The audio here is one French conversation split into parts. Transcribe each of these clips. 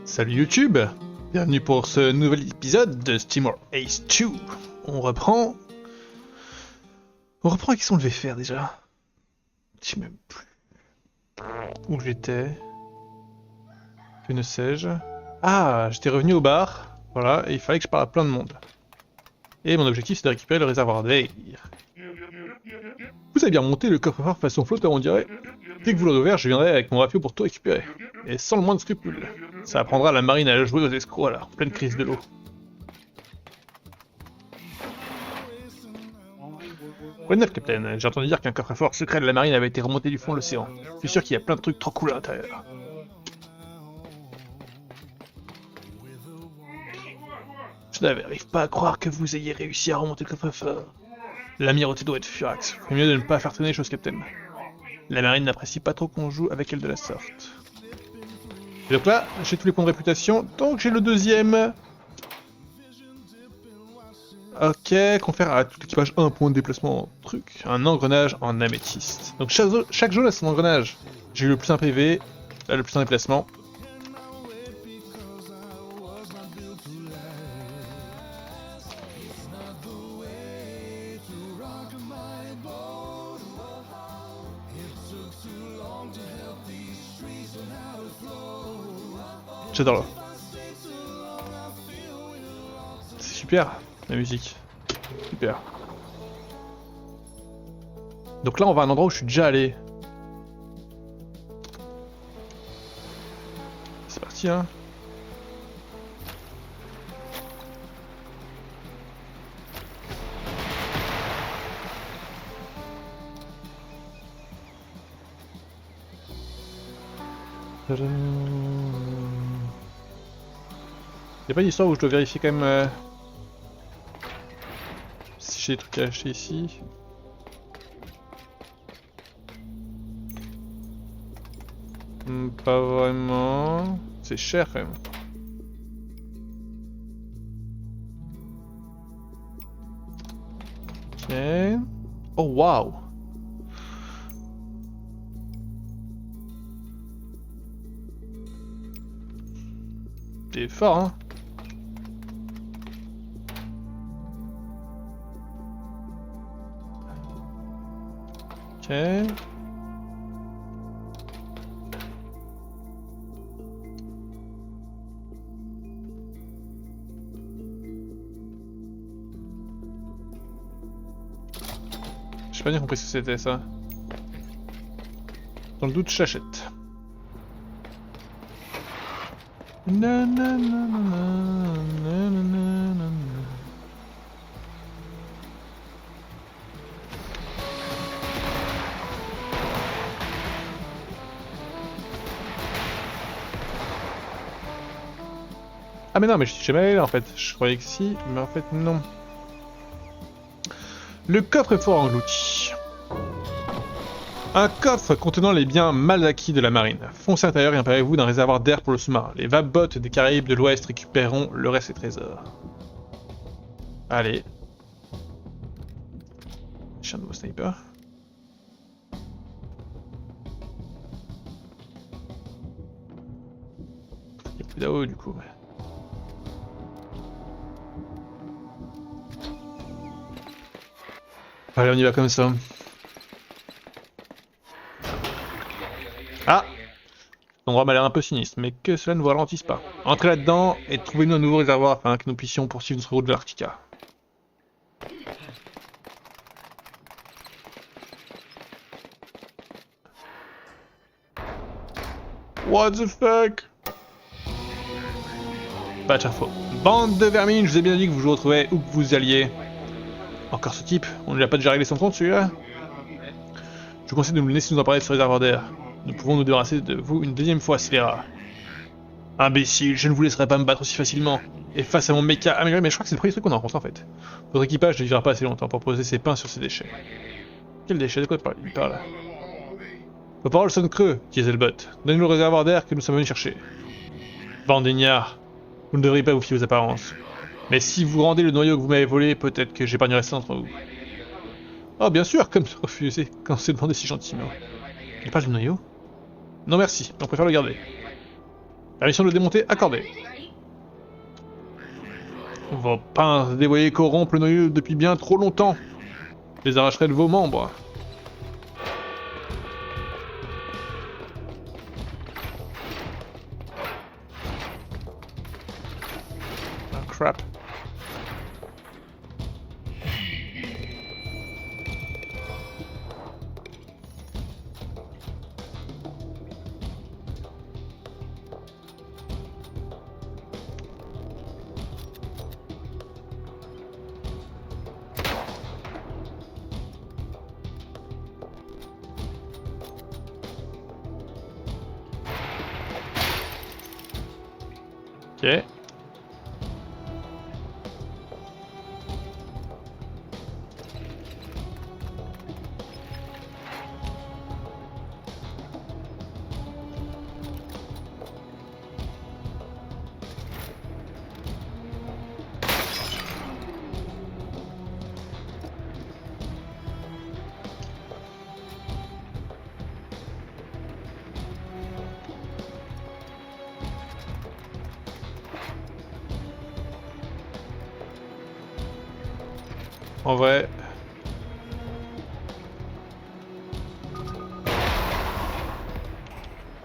Salut YouTube, bienvenue pour ce nouvel épisode de SteamWorld Ace 2. On reprend à qui on devait faire déjà. Je sais même plus où j'étais. Que ne sais-je. Ah, j'étais revenu au bar, voilà, et il fallait que je parle à plein de monde. Et mon objectif c'est de récupérer le réservoir d'air. Vous avez bien monté le coffre-fort façon flotteur on dirait. Dès que vous l'aurez ouvert, je viendrai avec mon rafio pour tout récupérer. Et sans le moindre scrupule. Ça apprendra à la marine à jouer aux escrocs là, en pleine crise de l'eau. Quoi de neuf, Capitaine? J'ai entendu dire qu'un coffre-fort secret de la marine avait été remonté du fond de l'océan. Je suis sûr qu'il y a plein de trucs trop cool à l'intérieur. Je n'arrive pas à croire que vous ayez réussi à remonter le coffre-fort. L'amirauté doit être furax. C'est mieux de ne pas faire traîner les choses, Capitaine. La marine n'apprécie pas trop qu'on joue avec elle de la sorte. Et donc là, j'ai tous les points de réputation, donc j'ai le deuxième. Ok, confère à tout l'équipage un point de déplacement en truc, un engrenage en améthyste. Donc chaque zone a son engrenage. J'ai eu le plus en PV, là le plus en déplacement. J'adore là. C'est super, la musique. Super. Donc là, on va à un endroit où je suis déjà allé. C'est parti, hein. Y'a pas d'histoire où je dois vérifier quand même si j'ai des trucs à acheter ici. Pas vraiment. C'est cher quand même. Ok. Oh waouh. T'es fort hein. Ok. J'ai pas bien compris ce que c'était ça. Dans le doute, j'achète. Ah mais non, mais je suis jamais allé là en fait. Je croyais que si, mais en fait non. Le coffre-fort englouti. Un coffre contenant les biens mal acquis de la marine. Foncez à l'intérieur et emparez-vous d'un réservoir d'air pour le sous-marin. Les vabotes des Caraïbes de l'Ouest récupéreront le reste des trésors. Allez. J'ai un nouveau sniper. Il y a plus d'AO du coup. Allez, on y va comme ça. Ah! L'endroit m'a l'air un peu sinistre, mais que cela ne vous ralentisse pas. Entrez là-dedans et trouvez-nous un nouveau réservoir afin que nous puissions poursuivre notre route de l'Arctica. What the fuck? Pas de chapeau. Bande de vermines, je vous ai bien dit que vous vous retrouvez où que vous alliez. Encore ce type, on ne lui a pas déjà réglé son compte celui-là? Je vous conseille de nous laisser nous en parler de ce réservoir d'air. Nous pouvons nous débarrasser de vous une deuxième fois, scélérat. Imbécile, je ne vous laisserai pas me battre aussi facilement. Et face à mon méca amélioré, mais je crois que c'est le premier truc qu'on a rencontré en fait. Votre équipage ne vivra pas assez longtemps pour poser ses pains sur ces déchets. Quel déchet? De quoi il parle? Vos paroles sonnent creux, dit Zelbot. Donnez-nous le réservoir d'air que nous sommes venus chercher. Bande d'ignards. Vous ne devriez pas vous fier aux apparences. Mais si vous rendez le noyau que vous m'avez volé, peut-être que j'épargnerai ça entre vous. Oh bien sûr, comme refuser quand c'est demandé si gentiment. Il parle du noyau? Non merci, on préfère le garder. Permission de démonter accordée. Vos pinces dévoyées corrompent le noyau depuis bien trop longtemps. Je les arracherai de vos membres. Ah, crap. Ok. En vrai...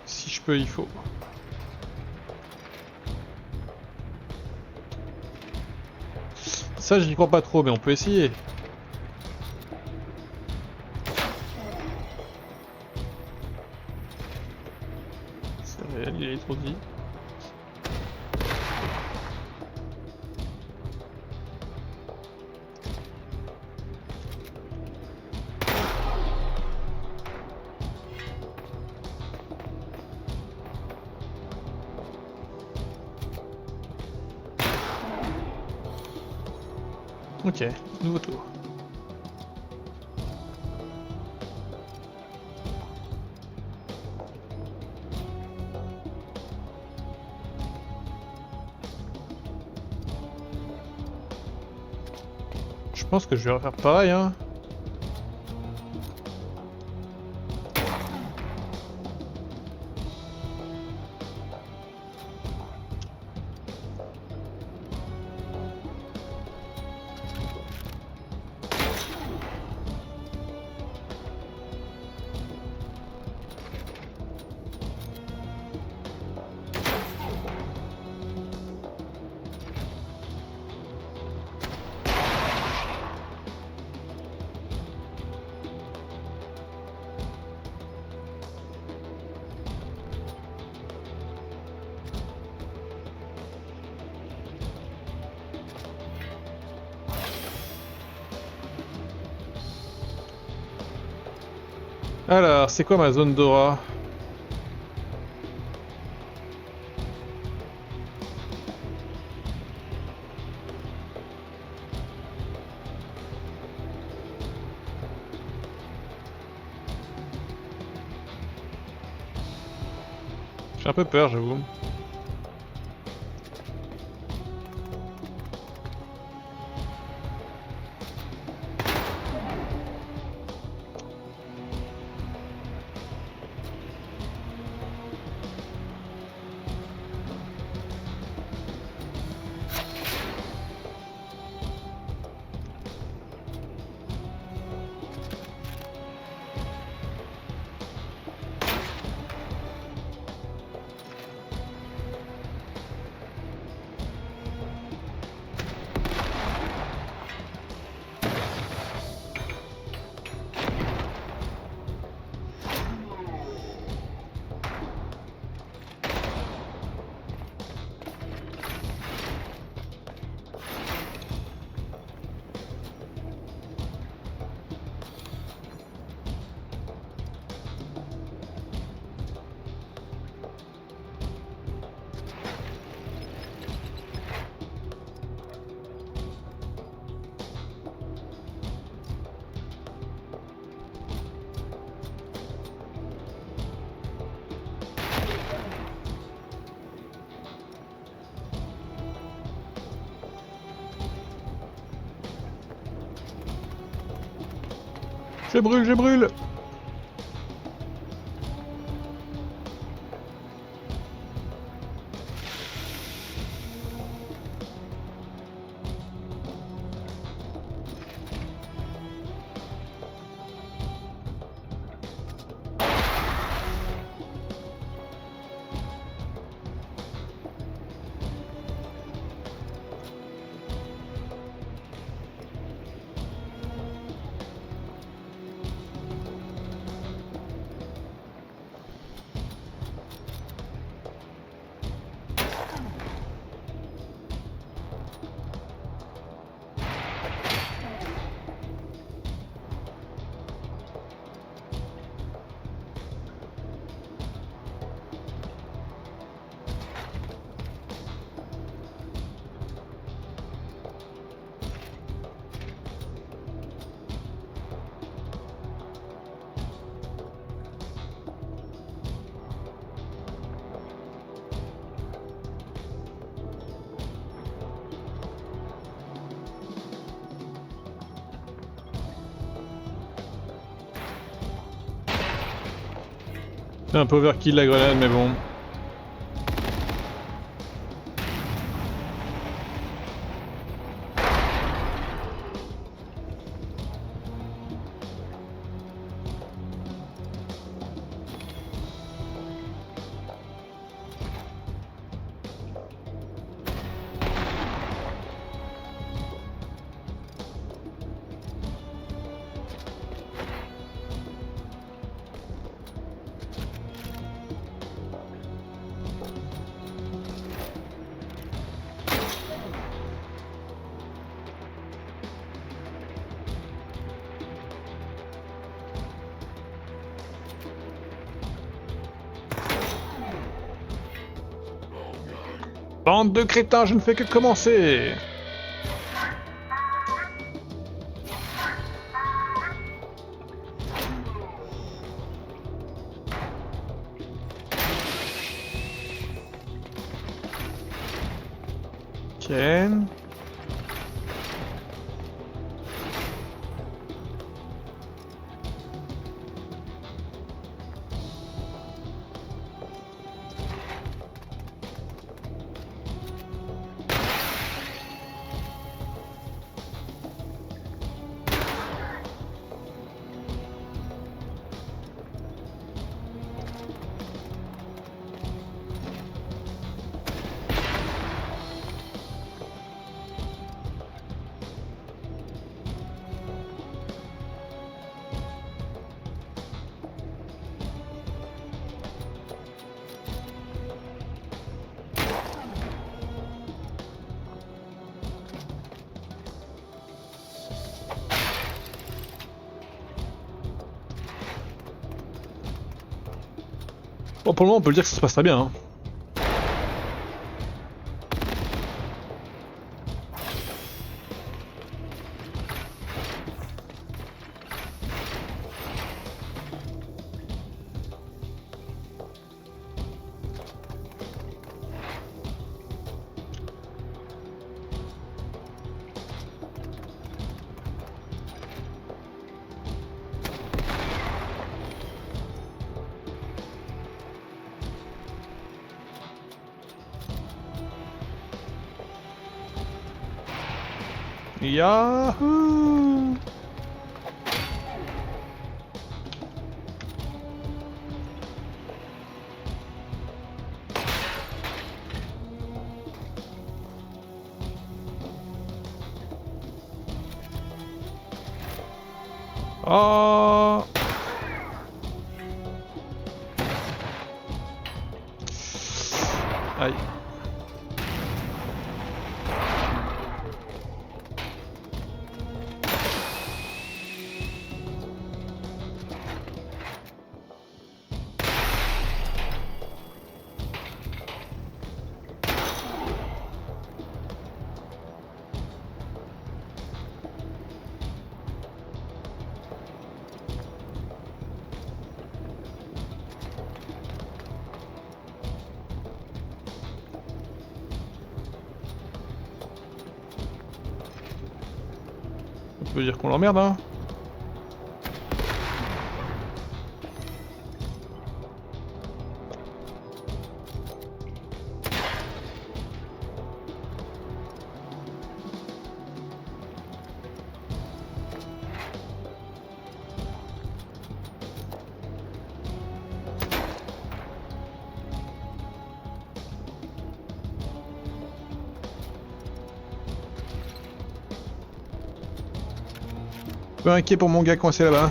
Si je peux, il faut. Ça, je n'y crois pas trop, mais on peut essayer. C'est réel, il est trop dit. Ok, nouveau tour. Je pense que je vais refaire pareil, hein. Alors, c'est quoi ma zone d'aura? J'ai un peu peur, j'avoue. Je brûle, je brûle! C'est un peu overkill la grenade, mais bon. Bande de crétins, je ne fais que commencer. Ken. Bon, pour le moment, on peut le dire que ça se passe très bien. Hein. Yahoo! Oh! Aïe. Ça veut dire qu'on l'emmerde, hein. Un peu inquiet pour mon gars coincé là-bas.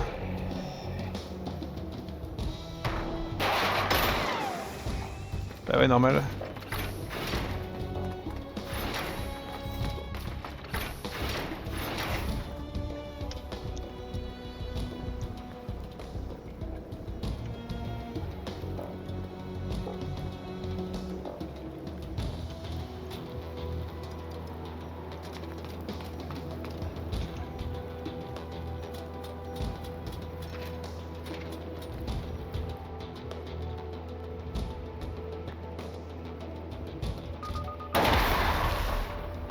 Bah ouais, normal.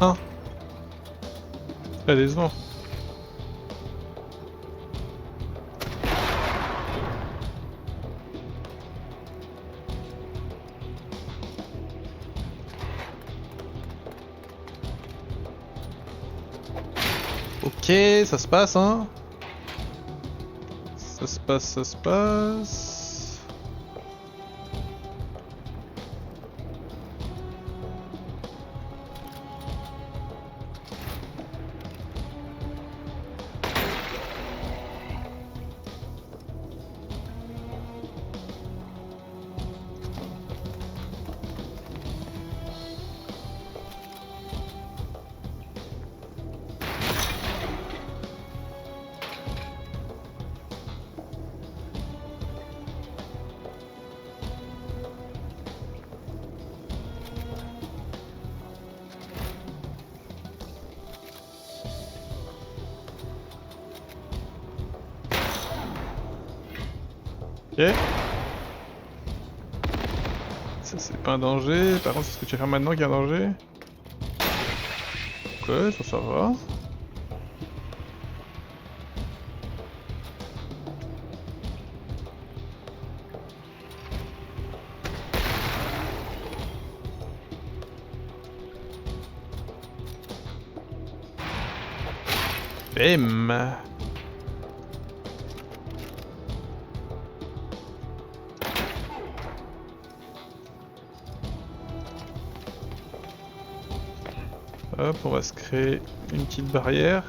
Hein? Très décevant. Ok, ça se passe, hein. Ça se passe, ça se passe. Ok. Ça c'est pas un danger, par contre c'est ce que tu vas faire maintenant qui est un danger. Ok, ça va. Bim. Hop, on va se créer une petite barrière.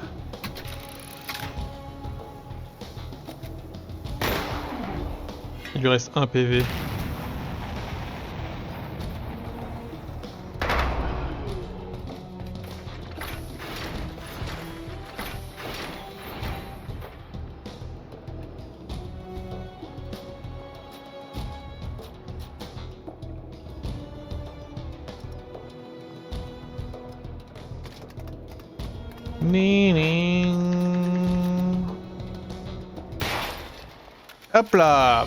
Il lui reste un PV. Hop là!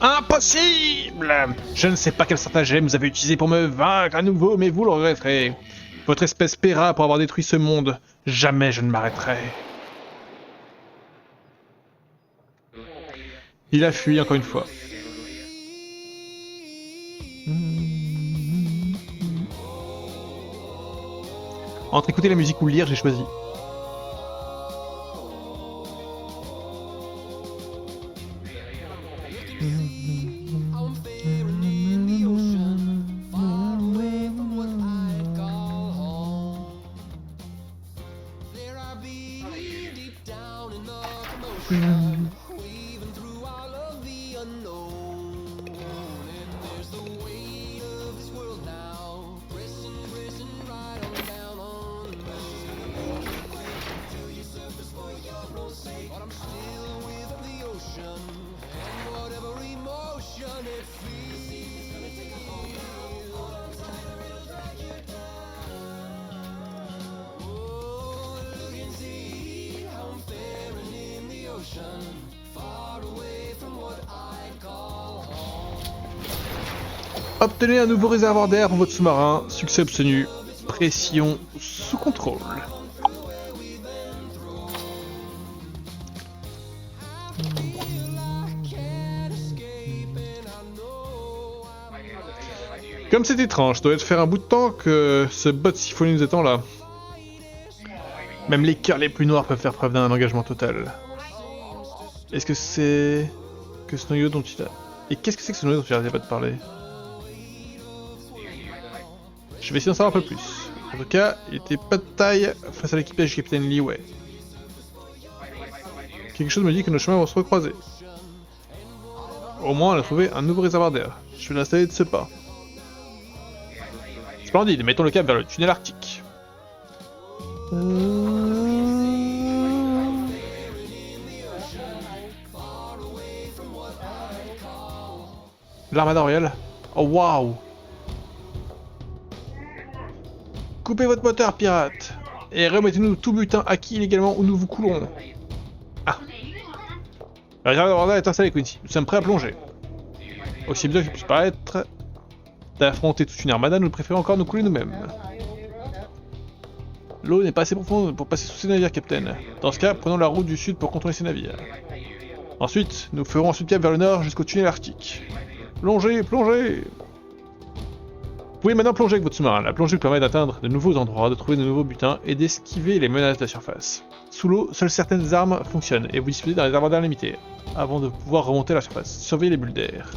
Impossible! Je ne sais pas quel stratagème vous avez utilisé pour me vaincre à nouveau, mais vous le regretterez. Votre espèce paiera pour avoir détruit ce monde. Jamais je ne m'arrêterai. Il a fui encore une fois. Entre écouter la musique ou lire, j'ai choisi. Obtenez un nouveau réservoir d'air pour votre sous-marin. Succès obtenu. Pression sous contrôle. Comme c'est étrange, ça doit être faire un bout de temps que ce bot siphonné nous attend là. Même les cœurs les plus noirs peuvent faire preuve d'un engagement total. Est-ce que c'est... que ce noyau dont il a... Et qu'est-ce que c'est que ce noyau dont il n'arrêtait pas de parler? Je vais essayer d'en savoir un peu plus. En tout cas, il était pas de taille face à l'équipage du capitaine Li Wei. Quelque chose me dit que nos chemins vont se recroiser. Au moins, on a trouvé un nouveau réservoir d'air. Je vais l'installer de ce pas. Splendide, mettons le cap vers le tunnel arctique. L'armada royale. Oh waouh! Coupez votre moteur, pirate, et remettez-nous tout butin acquis illégalement ou nous vous coulerons. Ah. La réserve d'Orda est installée, Quincy. Nous sommes prêts à plonger. Aussi bien que je puisse paraître d'affronter toute une armada, nous préférons encore nous couler nous-mêmes. L'eau n'est pas assez profonde pour passer sous ces navires, capitaine. Dans ce cas, prenons la route du sud pour contourner ces navires. Ensuite, nous ferons ensuite cap vers le nord jusqu'au tunnel arctique. Plongez, plongez! pouvez maintenant plonger avec votre sous-marin. La plongée vous permet d'atteindre de nouveaux endroits, de trouver de nouveaux butins et d'esquiver les menaces de la surface. Sous l'eau, seules certaines armes fonctionnent et vous disposez d'un réservoir d'air limité avant de pouvoir remonter à la surface. Surveillez les bulles d'air.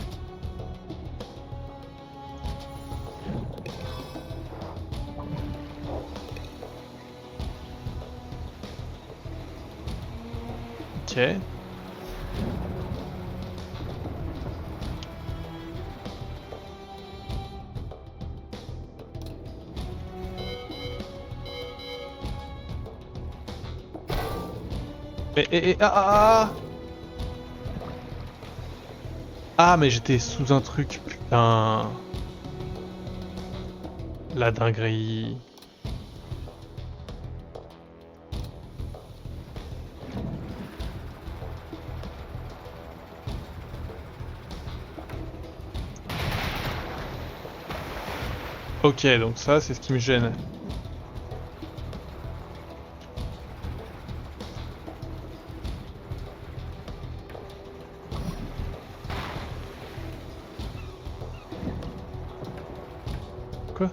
Ok. Ah. Ah, mais j'étais sous un truc, putain. La dinguerie. Ok, donc ça, c'est ce qui me gêne. Quoi?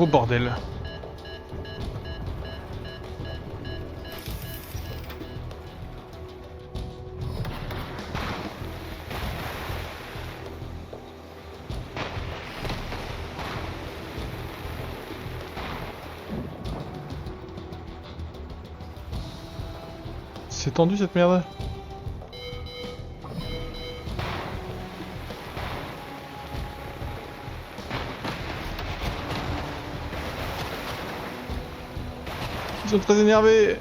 Oh bordel. C'est tendu cette merde. Ils sont très énervés.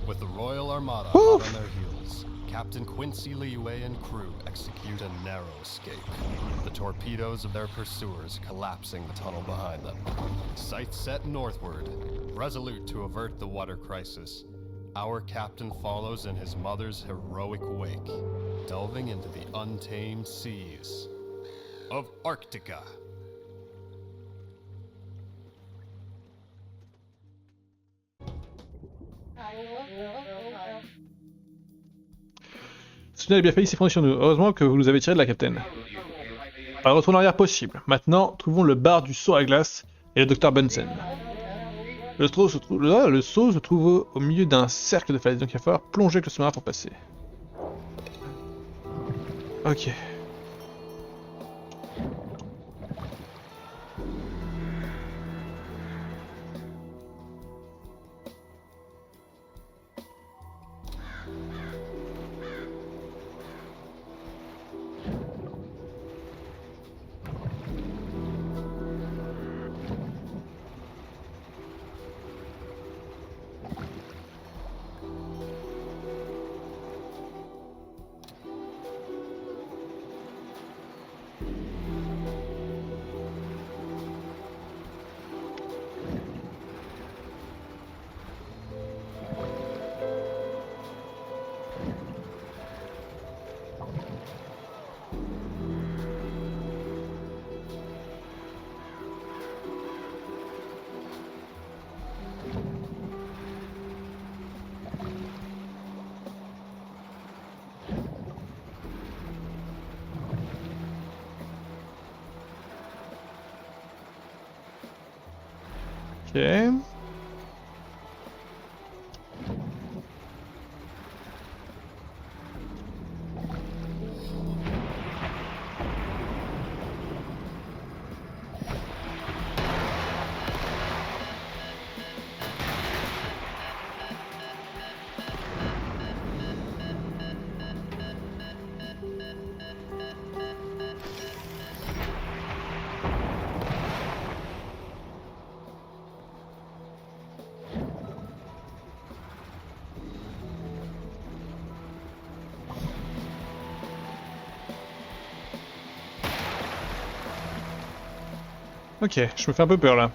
With the Royal Armada hot on their heels, Captain Quincy Liyue and crew execute a narrow escape, the torpedoes of their pursuers collapsing the tunnel behind them. Sights set northward, resolute to avert the water crisis, our captain follows in his mother's heroic wake, delving into the untamed seas of Arctica. Ce tunnel a bien failli s'effondrer sur nous. Heureusement que vous nous avez tiré de la capitaine. Pas de retour en arrière possible. Maintenant, trouvons le bar du saut à glace et le docteur Bunsen. Le seau se trouve au milieu d'un cercle de falaises, donc il va falloir plonger avec le sous-marin pour passer. Ok. Ok. Ok, je me fais un peu peur là.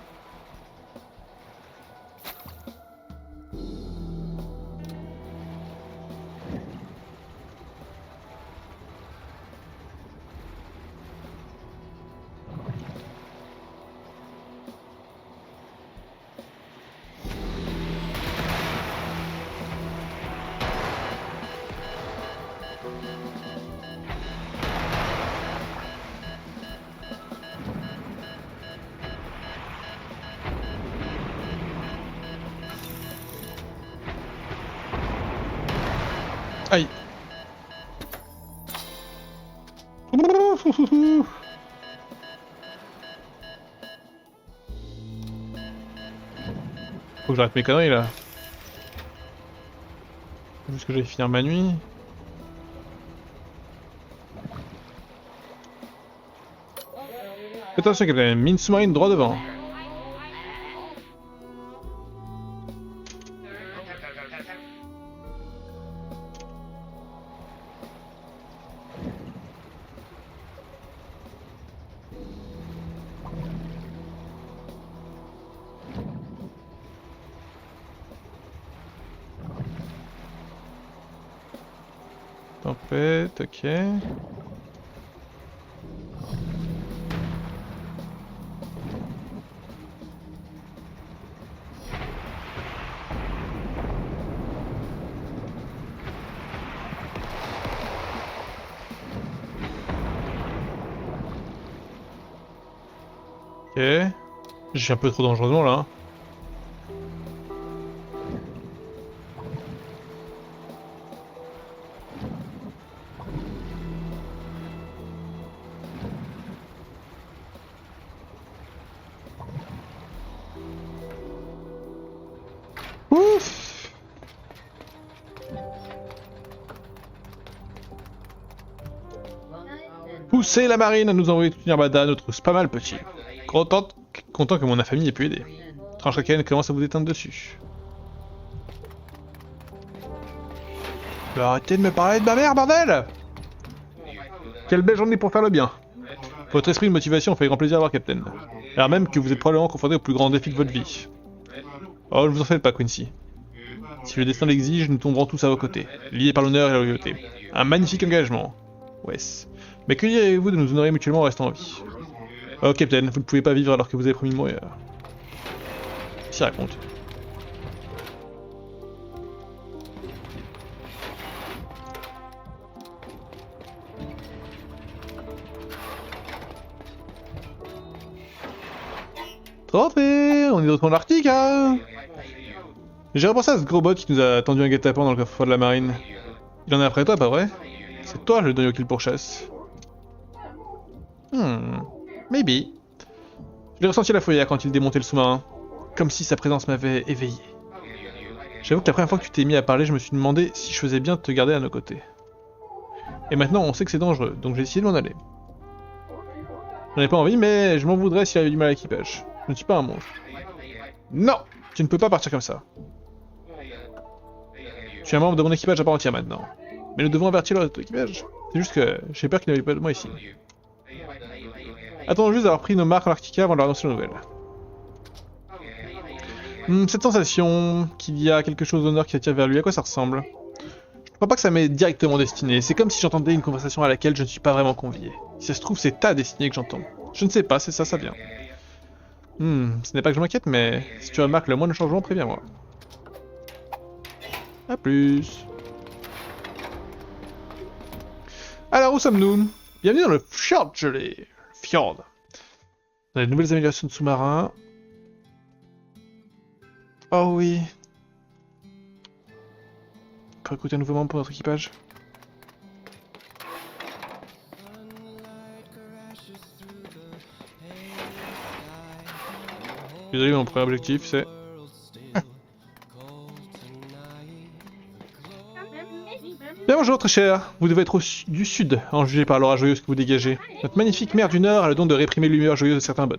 Aïe. Faut que j'arrête mes conneries là. Juste que j'aille finir ma nuit. Attention, capitaine, mine sous-marine droit devant. Tempête, ok. Ok. J'ai un peu trop dangereusement là. Hein. Ouf! Poussez la marine à nous envoyer toute une armada, notre trousse pas mal petit. Content que mon famille ait pu aider. Tranchraken commence à vous éteindre dessus. Bah, arrêtez de me parler de ma mère, bordel! Quelle belle journée pour faire le bien. Votre esprit de motivation fait grand plaisir à voir, Captain. Alors même que vous êtes probablement confronté au plus grand défi de votre vie. Oh, ne vous en faites pas, Quincy. Si le destin l'exige, nous tomberons tous à vos côtés, liés par l'honneur et la loyauté. Un magnifique engagement. Wes. Mais que diriez-vous de nous honorer mutuellement en restant en vie? Oh, Captain, vous ne pouvez pas vivre alors que vous avez promis de mourir. S'y raconte. Rentrez, on est de retour dans l'Arctique, hein. J'ai repensé à ce gros bot qui nous a tendu un guet-apens dans le coffre-fort de la marine. Il en est après toi, pas vrai? C'est toi le dernier kill pour chasse. Maybe. Je l'ai ressenti à la foyer quand il démontait le sous-marin. Comme si sa présence m'avait éveillé. J'avoue que la première fois que tu t'es mis à parler, je me suis demandé si je faisais bien de te garder à nos côtés. Et maintenant, on sait que c'est dangereux, donc j'ai essayé de m'en aller. J'en ai pas envie, mais je m'en voudrais s'il y avait du mal à l'équipage. Je ne suis pas un monstre. Non! Tu ne peux pas partir comme ça. Tu es un membre de mon équipage à part entière maintenant. Mais nous devons avertir le reste de l'équipage. C'est juste que j'ai peur qu'il n'y ait pas de moi ici. Attendons juste d'avoir pris nos marques en Arctica avant de leur annoncer la nouvelle. Cette sensation qu'il y a quelque chose d'honneur qui attire vers lui, à quoi ça ressemble? Je ne crois pas que ça m'est directement destiné. C'est comme si j'entendais une conversation à laquelle je ne suis pas vraiment convié. Si ça se trouve, c'est ta destinée que j'entends. Je ne sais pas, c'est ça, ça vient. Ce n'est pas que je m'inquiète, mais si tu remarques le moindre changement, préviens-moi. A plus. Alors, où sommes-nous? Bienvenue dans le Fjord gelé. Fjord. On a de nouvelles améliorations de sous-marins. Oh oui. On peut recruter un nouveau membre pour notre équipage. Désolé, mon premier objectif c'est... Bien bonjour très cher, vous devez être du sud, en jugé par l'aura joyeuse que vous dégagez. Notre magnifique mer du nord a le don de réprimer l'humeur joyeuse de certains bots.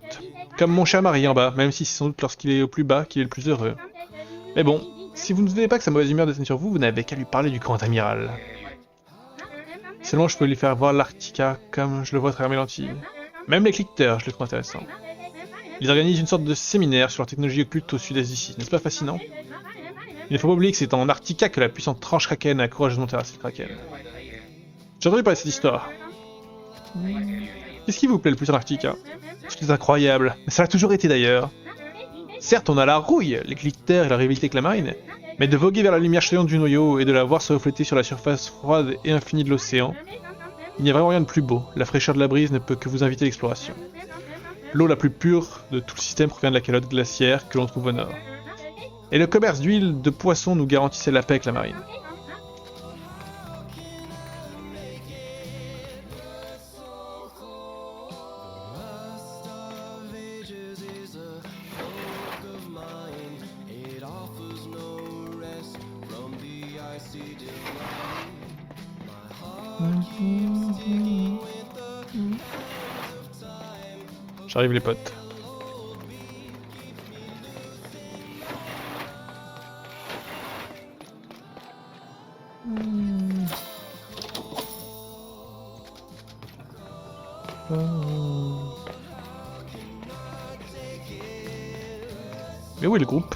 Comme mon cher mari en bas, même si c'est sans doute lorsqu'il est au plus bas qu'il est le plus heureux. Mais bon, si vous ne voulez pas que sa mauvaise humeur descende sur vous, vous n'avez qu'à lui parler du grand amiral. Seulement je peux lui faire voir l'Arctica comme je le vois à travers mes lentilles. Même les clickers, je les trouve intéressants. Ils organisent une sorte de séminaire sur leur technologie occulte au sud-est d'ici, n'est-ce pas fascinant? Il ne faut pas oublier que c'est en Arctica que la puissante tranche Kraken a courageusement terrassé le Kraken. J'ai entendu parler de cette histoire. Qu'est-ce qui vous plaît le plus en Arctica? C'est incroyable, mais ça l'a toujours été d'ailleurs. Certes, on a la rouille, les clickers et la rivalité avec la marine, mais de voguer vers la lumière chauffante du noyau et de la voir se refléter sur la surface froide et infinie de l'océan, il n'y a vraiment rien de plus beau. La fraîcheur de la brise ne peut que vous inviter à l'exploration. L'eau la plus pure de tout le système provient de la calotte glaciaire que l'on trouve au nord. Et le commerce d'huile de poisson nous garantissait la paix avec la marine. J'arrive les potes. Mais où est le groupe?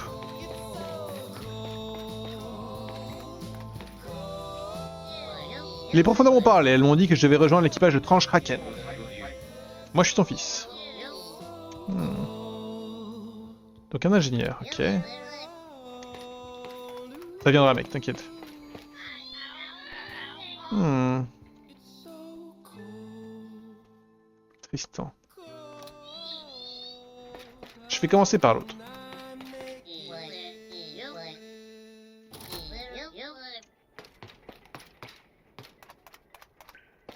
Les profondeurs m'ont parlé, elles m'ont dit que je devais rejoindre l'équipage de Tranche Kraken. Moi je suis ton fils. Donc un ingénieur, ok. Ça viendra mec, t'inquiète. Tristan. Je vais commencer par l'autre.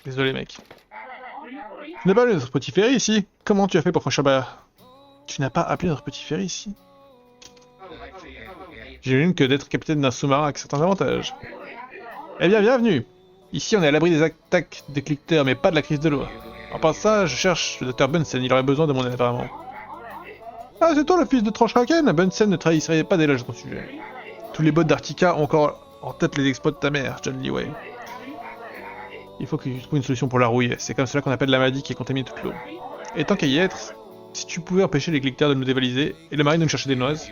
Désolé mec. Tu n'as pas appelé notre petit ferry ici? Comment tu as fait pour franchir Bas? Tu n'as pas appelé notre petit ferry ici? J'imagine que d'être capitaine d'un sous-marin a certains avantages. Eh bien, bienvenue! Ici, on est à l'abri des attaques des clickers, mais pas de la crise de l'eau. En passant ça, je cherche le Dr Bunsen, il aurait besoin de mon aide apparemment. Ah, c'est toi le fils de Tranche Kraken? Bunsen ne trahisserait pas d'éloges à ton sujet. Tous les bots d'Arctica ont encore en tête les exploits de ta mère, John Leeway. Il faut que tu trouves une solution pour la rouille, c'est comme cela qu'on appelle la maladie qui a contaminé toute l'eau. Et tant qu'à y être, si tu pouvais empêcher les clickers de nous dévaliser, et le marine de nous chercher des noises...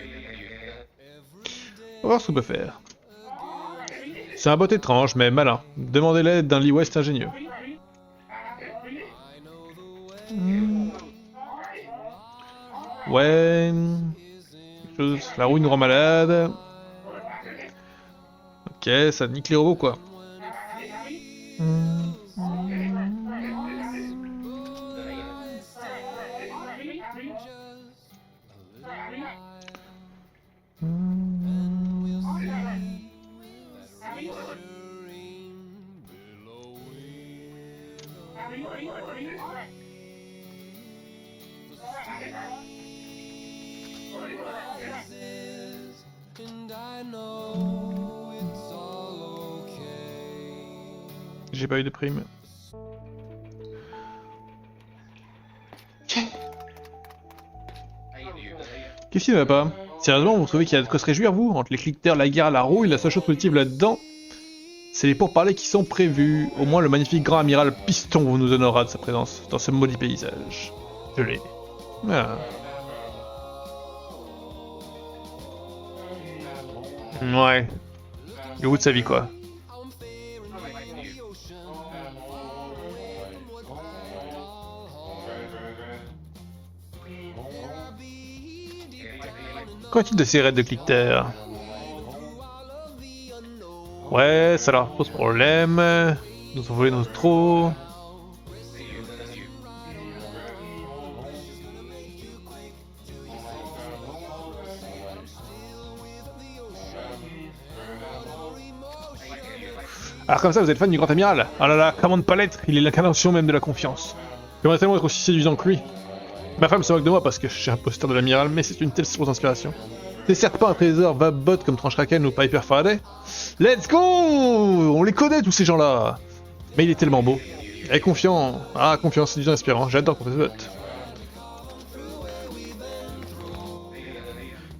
On va voir ce qu'on peut faire. C'est un bot étrange, mais malin. Demandez l'aide d'un Lee West ingénieux. Ouais... Quelque chose... La rouille nous rend malade. Ok, ça nique les robots quoi. J'ai pas eu de prime. Qu'est-ce qui ne va pas? Sérieusement, vous trouvez qu'il y a de quoi se réjouir, vous? Entre les clickers, la guerre, la rouille, la seule chose positive là-dedans, c'est les pourparlers qui sont prévus. Au moins, le magnifique grand amiral Piston vous nous honorera de sa présence dans ce maudit paysage. Je l'ai. Ah. Ouais. Le bout de sa vie, quoi. Qu'en est-il de ces raids de clickers? Ouais, ça leur pose problème. Nous ont volé nos trous. Alors comme ça, vous êtes fan du grand amiral? Ah là là, comment ne pas l'être? Il est l'incarnation même de la confiance. J'aimerais tellement être aussi séduisant que lui. Ma femme se moque de moi parce que j'ai un poster de l'amiral, mais c'est une telle source d'inspiration. C'est certes pas un trésor va-bot comme Tranche-Kraken ou Piper Faraday. Let's go! On les connaît tous ces gens-là. Mais il est tellement beau. Et confiant. Ah, confiance, séduisant, inspirant. J'adore qu'on fait ce vote.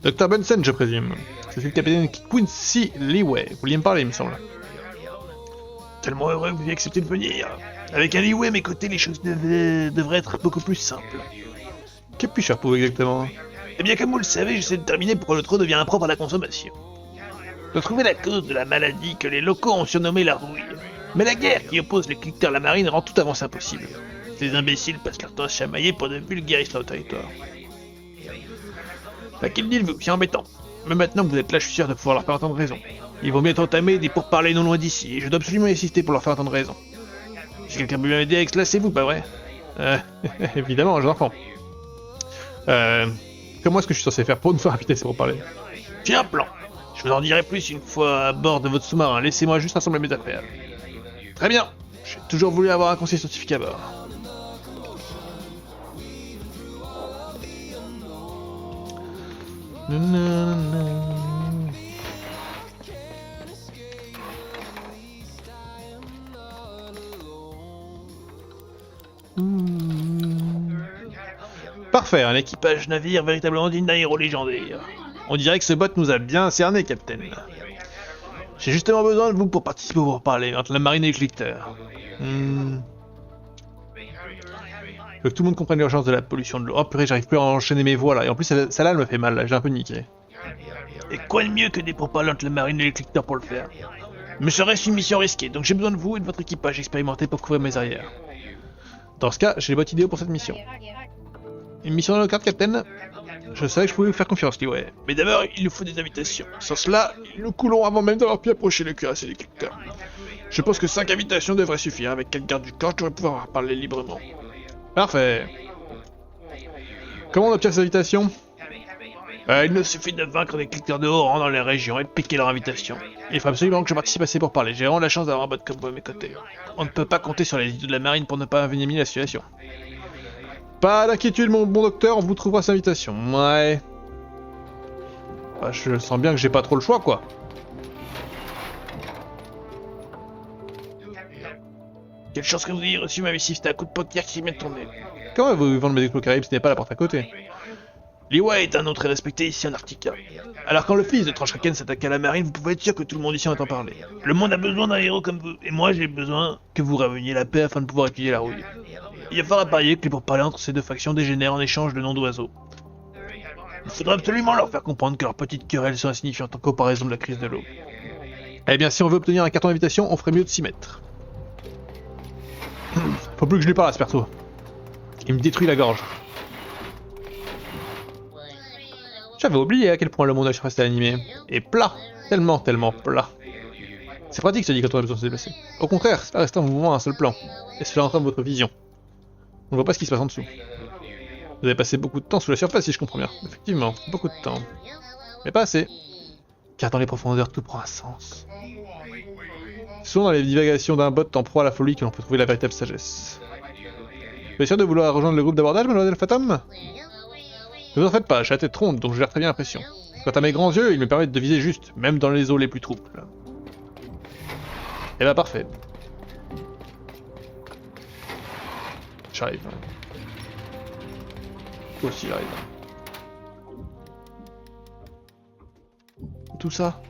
Dr Bunsen, je présume. Je suis le capitaine Quincy Leeway. Vous vouliez me parler, il me semble. Tellement heureux que vous ayez accepté de venir. Avec un Leeway à mes côtés, les choses devraient être beaucoup plus simples. Que puis-je faire pour vous exactement? Eh bien, comme vous le savez, j'essaie de terminer pourquoi le trône devient impropre à la consommation. De trouver la cause de la maladie que les locaux ont surnommée la rouille. Mais la guerre qui oppose les cliqueteurs à la marine rend toute avance impossible. Ces imbéciles passent leur temps à se chamailler pour de vulgaristes au territoire. À qui le dites-vous? C'est embêtant. Mais maintenant que vous êtes là, je suis sûr de pouvoir leur faire entendre raison. Ils vont bientôt entamer des pourparlers non loin d'ici, et je dois absolument insister pour leur faire entendre raison. Si quelqu'un peut m'aider avec cela, c'est vous, pas vrai? Évidemment, jeune enfant. Comment est-ce que je suis censé faire pour nous faire inviter ces pourparlers? J'ai un plan. Je vous en dirai plus une fois à bord de votre sous-marin. Laissez-moi juste rassembler mes affaires. Très bien. J'ai toujours voulu avoir un conseiller scientifique à bord. Parfait, un équipage navire véritablement digne d'un héros légendaire. On dirait que ce bot nous a bien cerné, Capitaine. J'ai justement besoin de vous pour participer au pourparlers entre la marine et les cliqueteurs. Je veux que tout le monde comprenne l'urgence de la pollution de l'eau. Oh purée, j'arrive plus à enchaîner mes voix là. Et en plus, celle-là, elle me fait mal, là. J'ai un peu niqué. Et quoi de mieux que des pourparlers entre la marine et les cliqueteurs pour le faire? Mais ça reste une mission risquée, donc j'ai besoin de vous et de votre équipage expérimenté pour couvrir mes arrières. Dans ce cas, j'ai les bottes idéaux pour cette mission. Une mission dans le cadre, Capitaine? Je savais que je pouvais vous faire confiance, Leeway. Mais d'abord, il nous faut des invitations. Sans cela, nous coulons avant même d'avoir pu approcher les cuirassés des cliqueteurs. Je pense que 5 invitations devraient suffire. Avec 4 gardes du corps, je devrais pouvoir parler librement. Parfait. Comment on obtient ces invitations? Il nous suffit de vaincre des cliqueteurs de haut rang dans les régions et de piquer leur invitation. Il faut absolument que je participe à ces pourparlers. J'ai vraiment la chance d'avoir un bot comme vous à mes côtés. On ne peut pas compter sur les idées de la marine pour ne pas envenimer la situation. Pas d'inquiétude, mon bon docteur, on vous trouvera cette invitation. Ouais. Bah, je sens bien que j'ai pas trop le choix, quoi. Quelle chance que vous ayez reçu ma missive, c'était un coup de poker qui vient de tomber. Comment vous vendre mes Caraïbes, ce n'est pas la porte à côté? Leeway est un nom très respecté ici en Arctica. Alors quand le fils de Tranche-Kraken s'attaque à la marine, vous pouvez être sûr que tout le monde ici en entend parler. Le monde a besoin d'un héros comme vous, et moi j'ai besoin que vous rameniez la paix afin de pouvoir étudier la rouille. Il y a fort à parier que les pourparlers entre ces deux factions dégénèrent en échange de noms d'oiseaux. Il faudra absolument leur faire comprendre que leurs petites querelles sont insignifiantes en comparaison de la crise de l'eau. Eh bien si on veut obtenir un carton d'invitation, on ferait mieux de s'y mettre. Faut plus que je lui parle à ce perso. Il me détruit la gorge. J'avais oublié à quel point le monde a resté animé. Et plat. Tellement plat. C'est pratique, ça dit, quand on a besoin de se déplacer. Au contraire, c'est pas rester en mouvement à un seul plan. Et cela entrave votre vision. On ne voit pas ce qui se passe en dessous. Vous avez passé beaucoup de temps sous la surface, si je comprends bien. Effectivement, beaucoup de temps. Mais pas assez. Car dans les profondeurs, tout prend un sens. C'est souvent dans les divagations d'un bot en proie à la folie que l'on peut trouver la véritable sagesse. Vous êtes sûr de vouloir rejoindre le groupe d'abordage, mademoiselle Fathom? Ne vous en faites pas, j'ai la tête ronde, donc je gère très bien la pression. Quant à mes grands yeux, ils me permettent de viser juste, même dans les eaux les plus troubles. Et bah parfait. J'arrive. Toi aussi j'arrive. Tout ça.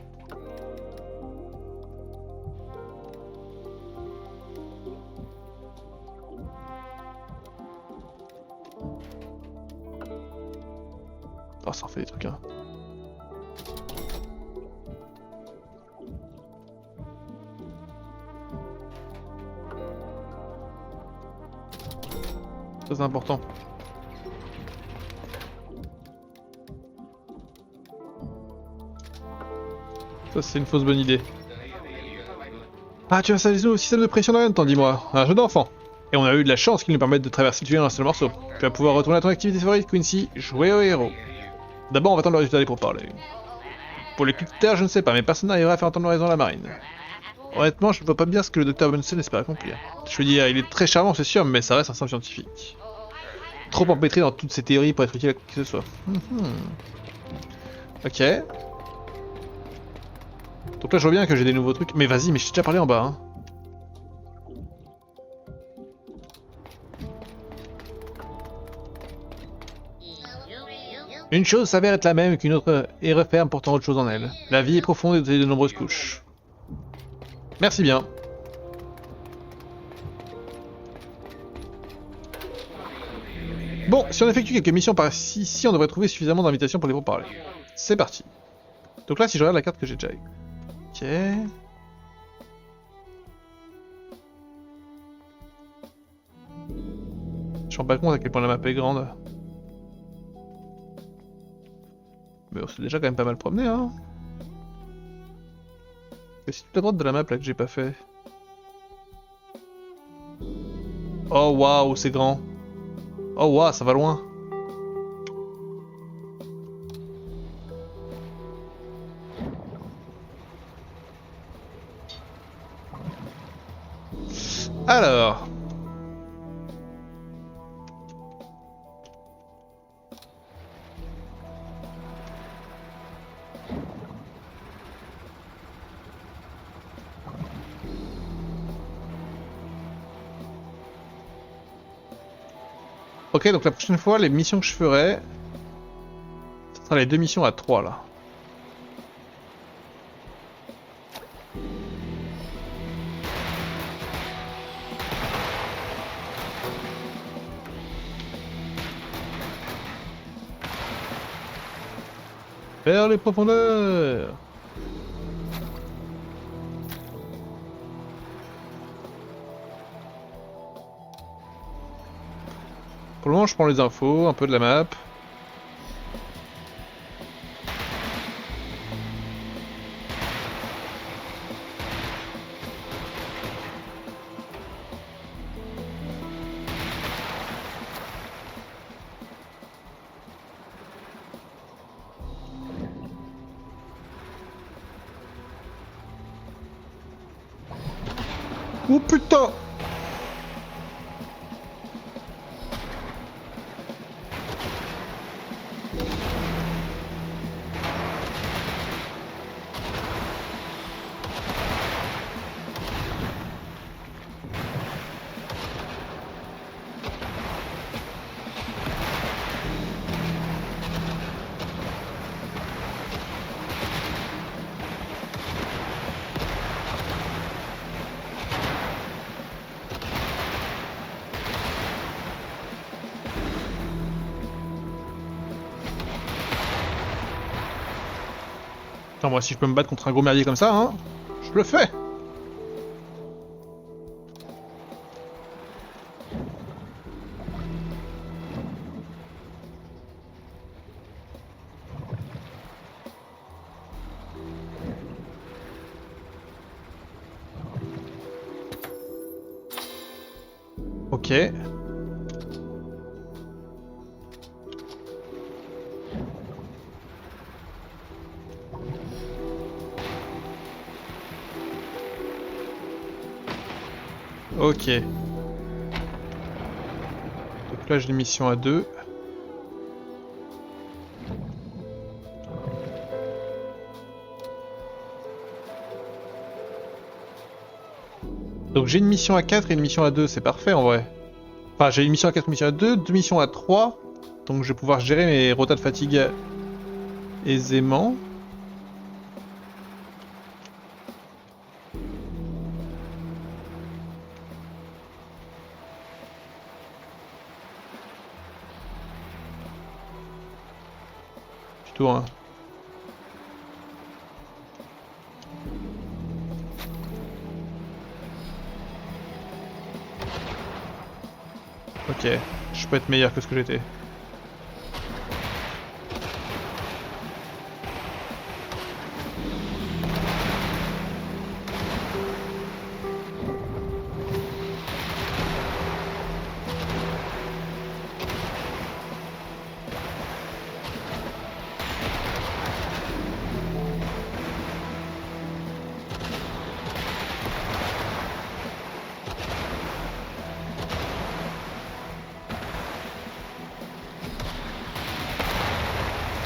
Oh, ça en fait des trucs, hein. Ça, c'est important. Ça, c'est une fausse bonne idée. Ah, tu as installé au système de pression d'un temps, dis-moi. Un jeu d'enfant. Et on a eu de la chance qu'il nous permette de traverser le tunnel dans un seul morceau. Tu vas pouvoir retourner à ton activité favorite, Quincy, jouer au héros. D'abord, on va attendre le résultat des pourparlers. Pour les cliqueteurs, je ne sais pas, mais personne n'arrivera à faire entendre raison à la marine. Honnêtement, je ne vois pas bien ce que le docteur Bunsen espère accomplir. Je veux dire, il est très charmant, c'est sûr, mais ça reste un simple scientifique. Trop empêtré dans toutes ces théories pour être utile à qui que ce soit. Ok. Donc là, je vois bien que j'ai des nouveaux trucs. Mais vas-y, mais je t'ai déjà parlé en bas, hein. Une chose s'avère être la même qu'une autre et referme pourtant autre chose en elle. La vie est profonde et dotée de nombreuses couches. Merci bien. Bon, si on effectue quelques missions par ici, on devrait trouver suffisamment d'invitations pour les pourparler. C'est parti. Donc là, si je regarde la carte que j'ai déjà eue. Ok. Je me rends pas compte à quel point la map est grande. Mais on s'est déjà quand même pas mal promené, hein. Mais c'est toute la droite de la map là que j'ai pas fait. Oh waouh, c'est grand. Oh waouh, ça va loin. Alors. Ok, donc la prochaine fois, les missions que je ferai, ce sera les 2 missions à 3 là. Vers les profondeurs. Pour le moment, je prends les infos, un peu de la map. Oh putain! Attends, moi, si je peux me battre contre un gros merdier comme ça, hein, je le fais! Ok. Ok. Donc là j'ai une mission à 2. Donc j'ai une mission à 4 et une mission à 2, c'est parfait en vrai. Enfin j'ai une mission à 4, une mission à 2, 2 missions à 3. Donc je vais pouvoir gérer mes rotas de fatigue aisément. Plutôt hein. Ok, je peux être meilleur que ce que j'étais.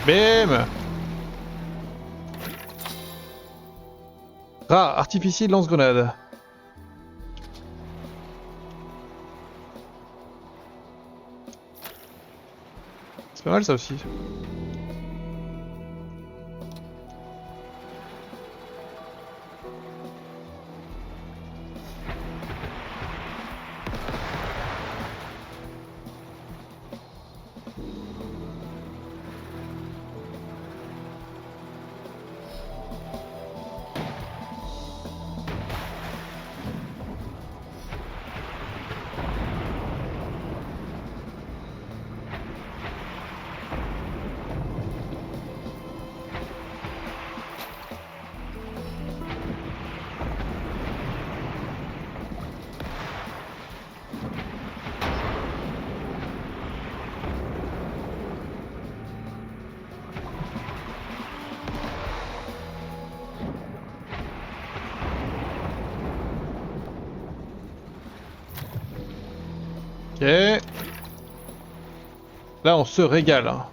Bim! Rare, artificier, lance-grenade. C'est pas mal ça aussi. Ok. Là, on se régale. Hein.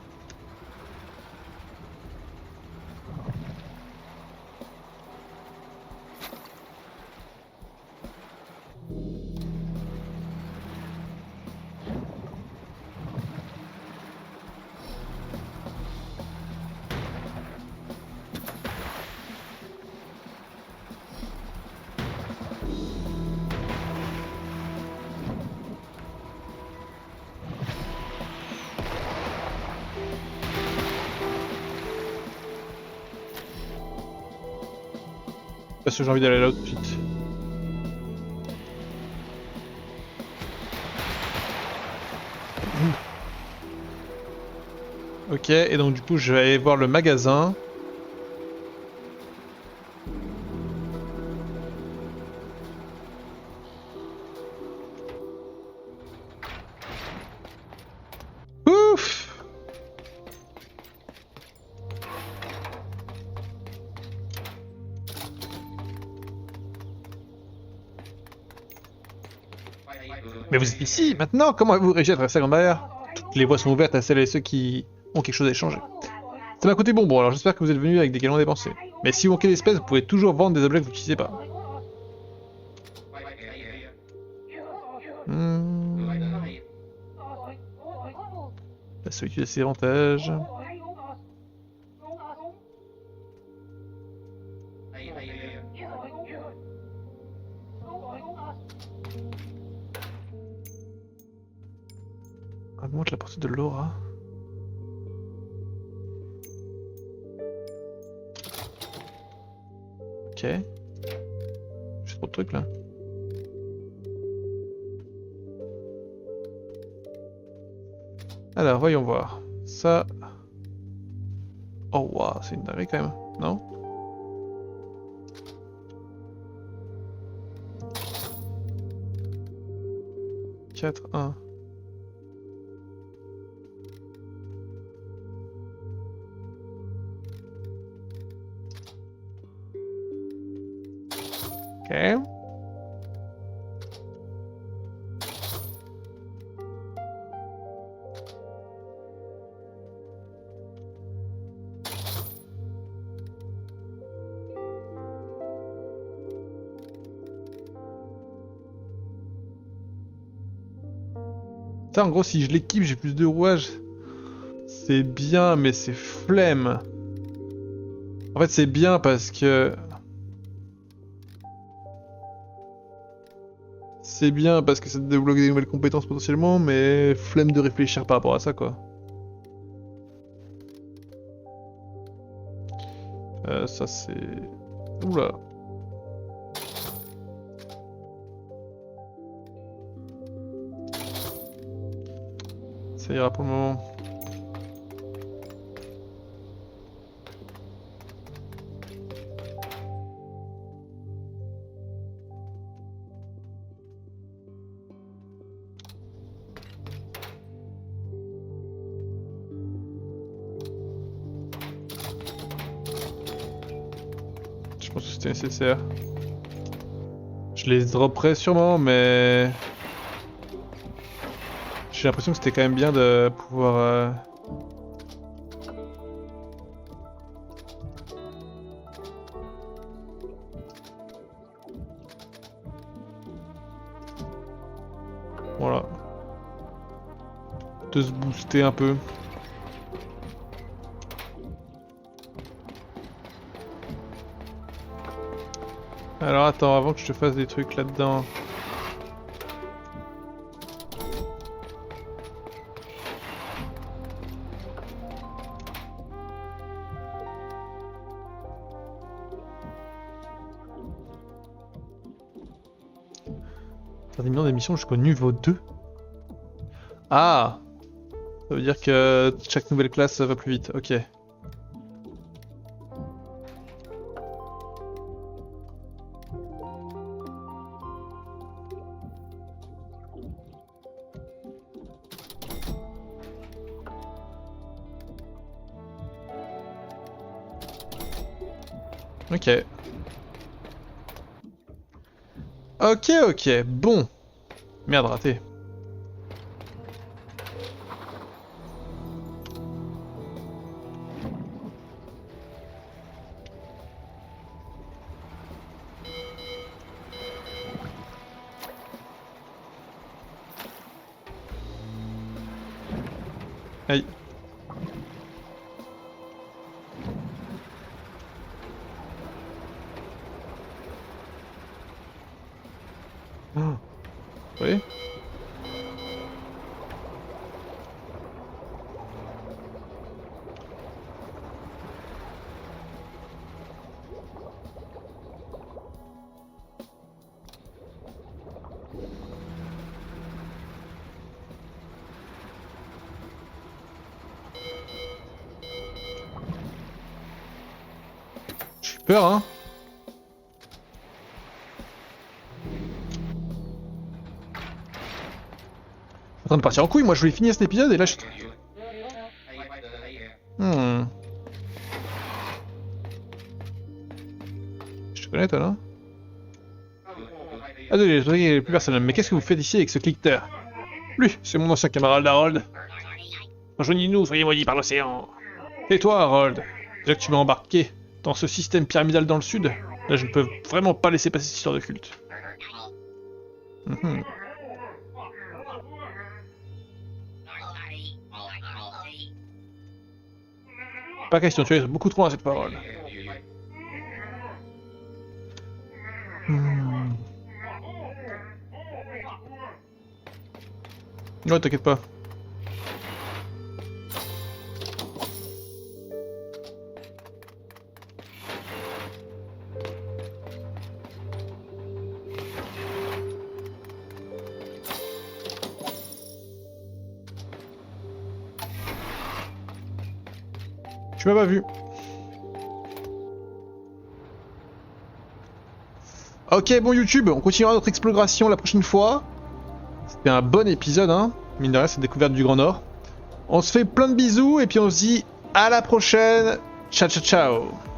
Parce que j'ai envie d'aller là tout de suite. Ok, et donc du coup je vais aller voir le magasin. Ouf! Mais vous êtes ici, maintenant, comment avez-vous réussi à traverser la grande barrière? Toutes les voies sont ouvertes à celles et ceux qui ont quelque chose à échanger. Ça m'a coûté bonbon, alors j'espère que vous êtes venus avec des galons dépensés. Mais si vous manquez d'espèces, vous pouvez toujours vendre des objets que vous n'utilisez pas. La solitude a ses avantages. Augmente la portée de l'aura. Ok. J'ai trop de trucs là. Alors, voyons voir. Ça... Oh waouh, c'est une dinguerie quand même, non? Quatre, un. Ok. Ça, en gros, si je l'équipe, j'ai plus de rouages. C'est bien, mais c'est flemme. En fait, c'est bien parce que... C'est bien parce que ça te débloque des nouvelles compétences potentiellement, mais flemme de réfléchir par rapport à ça, quoi. Ça, c'est... Oula. Ça ira pour le moment. Je pense que c'était nécessaire. Je les dropperai sûrement, mais... J'ai l'impression que c'était quand même bien de pouvoir... Voilà. De se booster un peu. Alors attends, avant que je te fasse des trucs là-dedans. Terminant des missions jusqu'au niveau 2. Ah! Ça veut dire que chaque nouvelle classe va plus vite, ok. Ok. Ok, bon. Merde, raté. Aïe. Oh. Oui. J'ai peur, hein. En train de partir en couille, moi je voulais finir cet épisode et là je... Je te connais toi là. Ah désolé, je croyais qu'il n'y avait plus personne, mais qu'est-ce que vous faites ici avec ce clickter? Lui, c'est mon ancien camarade Harold. Rejoignez-nous, soyez maudits par l'océan. Et toi Harold, déjà que tu m'as embarqué dans ce système pyramidal dans le sud, là je ne peux vraiment pas laisser passer cette histoire de culte. Pas question, tu es beaucoup trop à cette parole. Ouais, t'inquiète pas. Tu m'as pas vu. Ok, bon YouTube, on continuera notre exploration la prochaine fois. C'était un bon épisode, hein. Mine de rien, cette découverte du Grand Nord. On se fait plein de bisous et puis on se dit à la prochaine. Ciao, ciao, ciao.